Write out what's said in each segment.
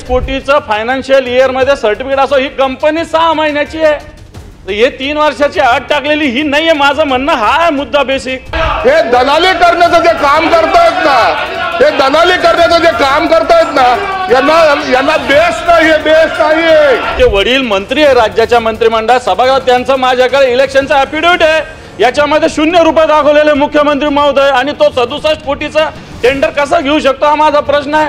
कोटीचं financial year मध्ये certificate असो, ही company 6 महिन्याची आहे, तर हे 3 वर्षाची अट टाकलेली ही नाहीये. माझं म्हणणं हा आहे मुद्दा बेसिक. हे दलाली करण्याचं जे काम करतायत ना, हे दलाली करण्याचं जे काम करतायत ना, यांना बेस नाहीये, बेस नाहीये. ते वडील मंत्री आहे राज्याच्या मंत्रिमंडळात, सभागृहात, त्यांचं माझ्याकडे इलेक्शनचा ॲफिडेव्हिट आहे, याच्यामध्ये 0 रुपये दाखवलेले मुख्यमंत्री महोदय, आणि तो 67 कोटीचा टेंडर कसा घेऊ शकतो हा माझा प्रश्न आहे.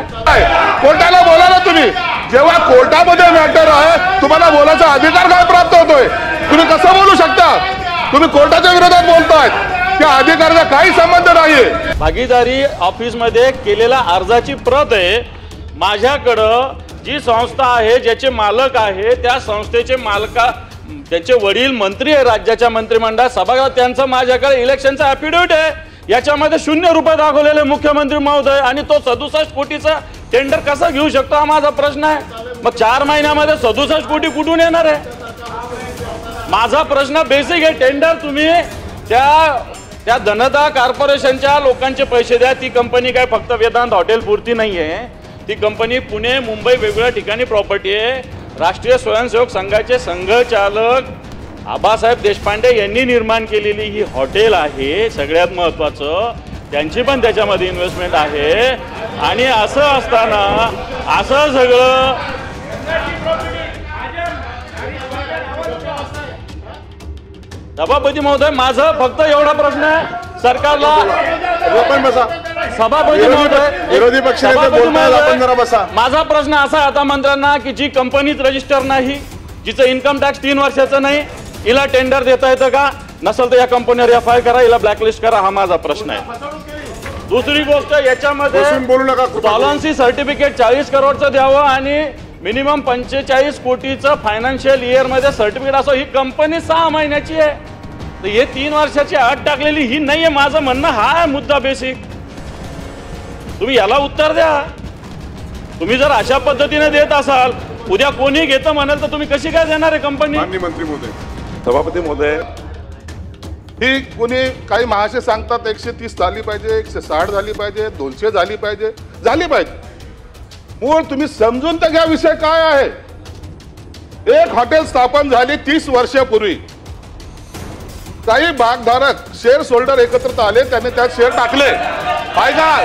कोर्टाला बोला ना तुम्ही. जेव्हा कोर्टामध्ये मॅटर आहे, तुम्हाला बोलायचा अधिकार काय प्राप्त होतोय? तुम्ही कसं बोलू शकता? तुम्ही कोर्टाच्या विरोधात बोलतायत, त्या अधिकाराचा काही संबंध नाहीये. भागीदारी ऑफिस मध्ये केलेल्या अर्जाची प्रत आहे. माझ्याकडं जी संस्था आहे, ज्याचे मालक आहे, त्या संस्थेचे त्यांचे वडील मंत्री आहे राज्याच्या मंत्रिमंडळात, सभागृहात, त्यांचं माझ्याकडे इलेक्शनचा ॲफिडेव्हिट आहे, याच्यामध्ये 0 रुपये दाखवलेले मुख्यमंत्री महोदय, आणि तो 67 कोटीचा टेंडर कसा घेऊ शकतो हा माझा प्रश्न आहे. मग 4 महिन्यामध्ये 67 कोटी कुठून येणार आहे? माझा प्रश्न बेसिक आहे. टेंडर तुम्ही त्या धनदा कॉर्पोरेशनच्या लोकांचे पैसे द्या. ती कंपनी काय फक्त वेदांत हॉटेल पुरती नाही आहे, ती कंपनी पुणे, मुंबई, वेगवेगळ्या ठिकाणी प्रॉपर्टी आहे. राष्ट्रीय स्वयंसेवक संघाचे संघचालक आबासाहेब देशपांडे यांनी निर्माण केलेली ही हॉटेल आहे. सगळ्यात महत्त्वाचं, त्यांची पण त्याच्यामध्ये इन्व्हेस्टमेंट आहे. आणि असं असताना असं सगळं सभापती महोदय, माझा फक्त एवढा प्रश्न आहे सरकारला. सभापती महोदय, विरोधी पक्ष माझा प्रश्न असा आहे आता मंत्र्यांना की जी कंपनीच रजिस्टर नाही, जिचं इन्कम टॅक्स 3 वर्षाचं नाही, हिला टेंडर देता येतं का? नसेल तर या कंपनीवर FIR करा, हिला ब्लॅकलिस्ट करा, हा माझा प्रश्न आहे. दुसरी गोष्ट, याच्यामध्ये सॉलन्सी सर्टिफिकेट 40 करोडचं द्यावं आणि मिनिमम 45 कोटीचं फायनान्शियल इयर मध्ये सर्टिफिकेट असो, ही कंपनी 6 महिन्याची आहे, तर हे 3 वर्षाची अट टाकलेली ही नाहीये. माझं म्हणणं हा आहे मुद्दा बेसिक. तुम्ही याला उत्तर द्या. तुम्ही जर अशा पद्धतीने देत असाल, उद्या कोणी घेतं म्हणाल तर तुम्ही कशी काय देणार आहे कंपनी? माननीय मंत्री महोदय, सभापती महोदय, ही कोणी काही महाशय सांगतात 130 झाली पाहिजे, 160 झाली पाहिजे, 200 झाली पाहिजे, झाली पाहिजे. मूळ तुम्ही समजून तर घ्या विषय काय आहे. एक हॉटेल स्थापन झाली 30 वर्षापूर्वी. काही भागधारक, शेअर होल्डर एकत्रित आले, त्यांनी त्यात शेअर टाकले. ऐका,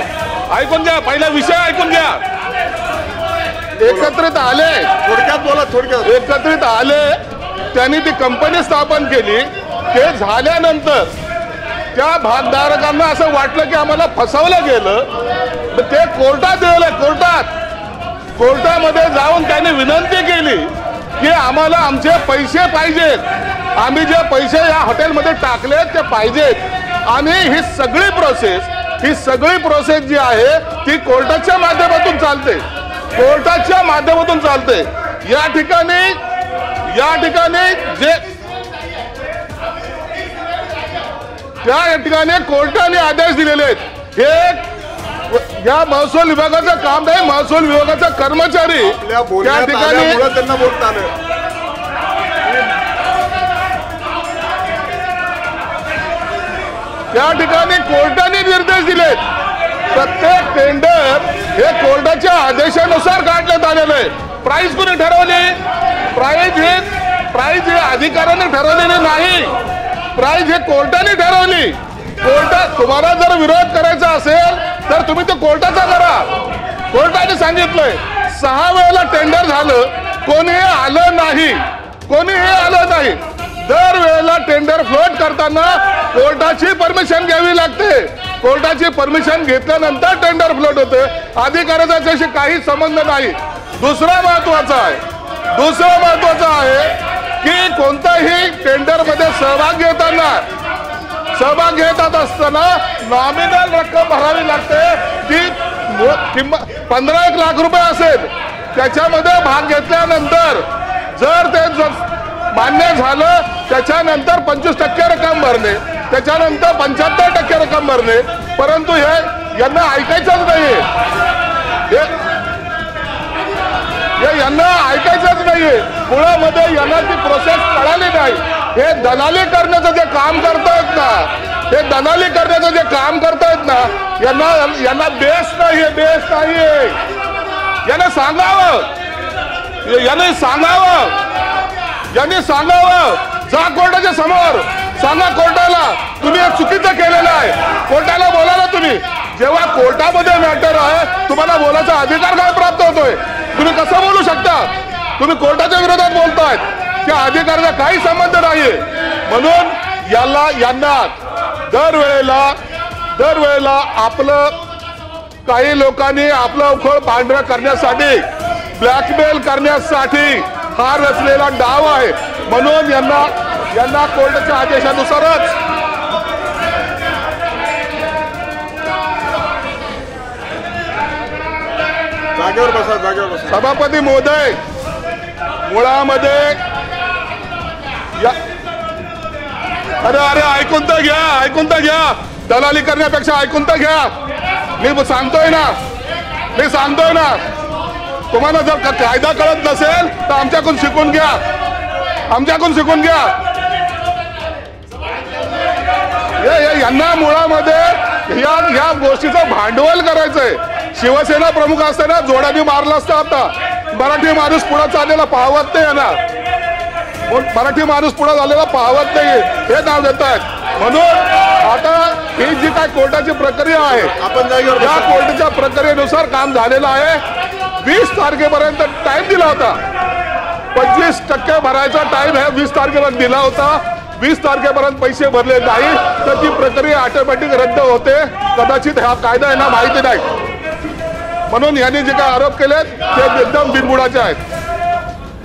ऐकून घ्या, पहिला विषय ऐकून घ्या. एकत्रित आले, थोडक्यात बोला, थोडक्यात. एकत्रित आले, त्यांनी ती कंपनी स्थापन केली. ते झाल्यानंतर त्या भागधारकांना असं वाटलं की आम्हाला फसवलं गेलं, तर ते कोर्टात गेले. कोर्टामध्ये जाऊन त्यांनी विनंती केली की आम्हाला आमचे पैसे पाहिजेत, आम्ही जे पैसे या हॉटेलमध्ये टाकलेत ते पाहिजेत. आणि ही सगळी प्रोसेस जी आहे ती कोर्टाच्या माध्यमातून चालते, कोर्टाच्या माध्यमातून चालते. या ठिकाणी जे त्या ठिकाणी कोर्टाने आदेश दिलेले आहेत. हे या महसूल विभागाचं काम नाही, महसूल विभागाचा कर्मचारी त्या ठिकाणी त्यांना बोलता आलं. त्या ठिकाणी कोर्टाने निर्देश दिलेत. प्रत्येक टेंडर हे कोर्टाच्या आदेशानुसार काढण्यात आलेलं आहे. प्राइस कोणी ठरवली? प्राइस हे अधिकाऱ्याने ठरवलेली नाही, प्राइस हे कोर्टाने ठरवली. कोर्टात तुम्हाला जर विरोध करायचा असेल तर तुम्ही तो कोर्टाचा करा. कोर्टाने सांगितलंय 6 वेळेला टेंडर झालं, कोणीही आलं नाही. दर वेळेला टेंडर फ्लोट करताना कोर्टाची परमिशन घ्यावी लागते. कोर्टाची परमिशन घेतल्यानंतर टेंडर फ्लोट होते. अधिकाऱ्याचा त्याशी काही संबंध नाही. दुसरा महत्वाचा आहे की कोणताही टेंडर मध्ये सहभाग घेत असताना नॉमिनल रक्कम भरावी लागते. ती 15 लाख रुपये असेल. त्याच्यामध्ये भाग घेतल्यानंतर जर ते मान्य झालं, त्याच्यानंतर 25% रक्कम भरणे, त्याच्यानंतर 75% रक्कम भरणे. परंतु हे यांना ऐकायचंच नाहीये, यांना ऐकायचंच नाहीये. मुळामध्ये यांना ती प्रोसेस कळाली नाही. हे दलाली करण्याचं जे काम करतायत ना, यांना बेस नाहीये. याने सांगावं, यांनी सांगावं, जा कोर्टाच्या समोर सांगा कोर्टाला तुम्ही हे चुकीचं केलेलं आहे. कोर्टाला बोला ना तुम्ही. जेव्हा कोर्टामध्ये मॅटर आहे तुम्हाला बोलायचा अधिकार काय प्राप्त होतोय? तुम्ही कसं बोलू शकता? तुम्ही कोर्टाच्या विरोधात बोलतायत. त्या अधिकाराचा काही संबंध नाही. म्हणून यांना दरवेळेला आपलं काही लोकांनी आपलं उखळ पांढरं करण्यासाठी, ब्लॅकमेल करण्यासाठी हा रचलेला डाव आहे. म्हणून यांना कोर्टाच्या आदेशानुसारच जागेवर बसा. सभापती महोदय, मुळामध्ये अरे ऐकून तर घ्या. दलाली करण्यापेक्षा ऐकून तर घ्या. मी सांगतोय ना. तुम्हाला जर कायदा कळत नसेल तर आमच्याकडून शिकून घ्या. यांना मुळामध्ये या गोष्टीचं भांडवल करायचंय. शिवसेना प्रमुख असताना जोड्याने मारला असता. आता मराठी माणूस पुढे चाललेला पाहवत नाही यांना. मराठी माणूस पुढे झालेला पाहवत नाही हे नाव देत आहेत. म्हणून आता ही जी काय कोर्टाची प्रक्रिया आहे, आपण या कोर्टाच्या प्रक्रियेनुसार काम झालेलं आहे. 20 तारखेपर्यंत टाइम दिला होता. 25% भरायचा टाइम आहे 20 तारखेपर्यंत दिला होता. 20 तारखेपर्यंत पैसे भरले नाही तर ती प्रक्रिया ऑटोमॅटिक रद्द होते. कदाचित हा कायदा यांना माहिती नाही. म्हणून यांनी जे काही आरोप केले ते एकदम बिनबुडाचे आहेत.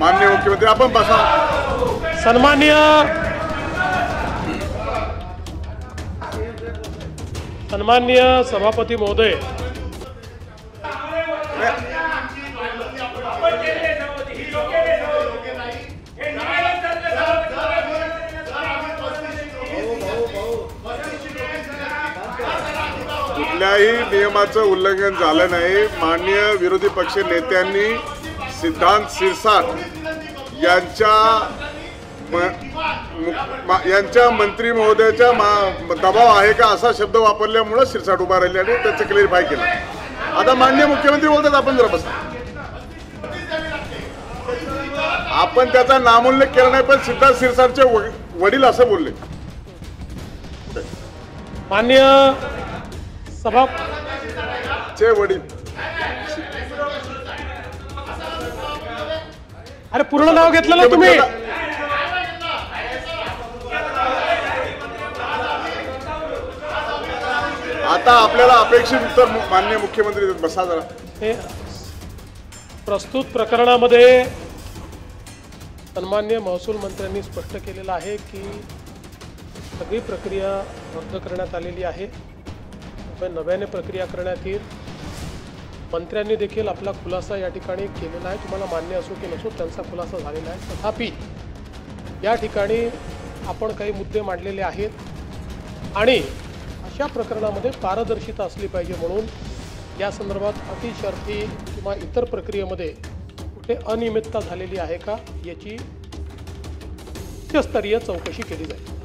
माननीय मुख्यमंत्री आपण बसा. सन्माननीय सभापती महोदय, कुठल्याही नियमाचं उल्लंघन झालं नाही. माननीय विरोधी पक्ष नेत्यांनी सिद्धांत शिरसाट यांच्या मंत्री महोदयाच्या दबाव आहे का असा शब्द वापरल्यामुळे शिरसाट उभा राहिले आणि त्याचं क्लिअरिफाय केलं. आता माननीय मुख्यमंत्री बोलतात आपण जरा बसा. आपण त्याचा नामोल्लेख केला नाही पण सिद्धांत शिरसाटचे वडील असं बोलले. माननीय सभा चे वडील. अरे पूर्ण नाव घेतलं ना तुम्ही. आता आपल्याला अपेक्षित उत्तर माननीय मुख्यमंत्री देत. बसा जरा. प्रस्तुत प्रकरणामध्ये सन्माननीय महसूल मंत्र्यांनी स्पष्ट केलेलं आहे की सगळी प्रक्रिया रद्द करण्यात आलेली आहे. नव्याने प्रक्रिया करण्यात येईल. मंत्र्यांनी देखील आपला खुलासा या ठिकाणी केलेला आहे. तुम्हाला मान्य असो की नसो त्यांचा खुलासा झालेला आहे. तथापि या ठिकाणी आपण काही मुद्दे मांडलेले आहेत आणि अशा प्रकरणामध्ये पारदर्शिता असली पाहिजे म्हणून या संदर्भात अटी शर्ती किंवा इतर प्रक्रियेमध्ये कुठे अनियमितता झालेली आहे का याची उच्चस्तरीय चौकशी केली जाईल.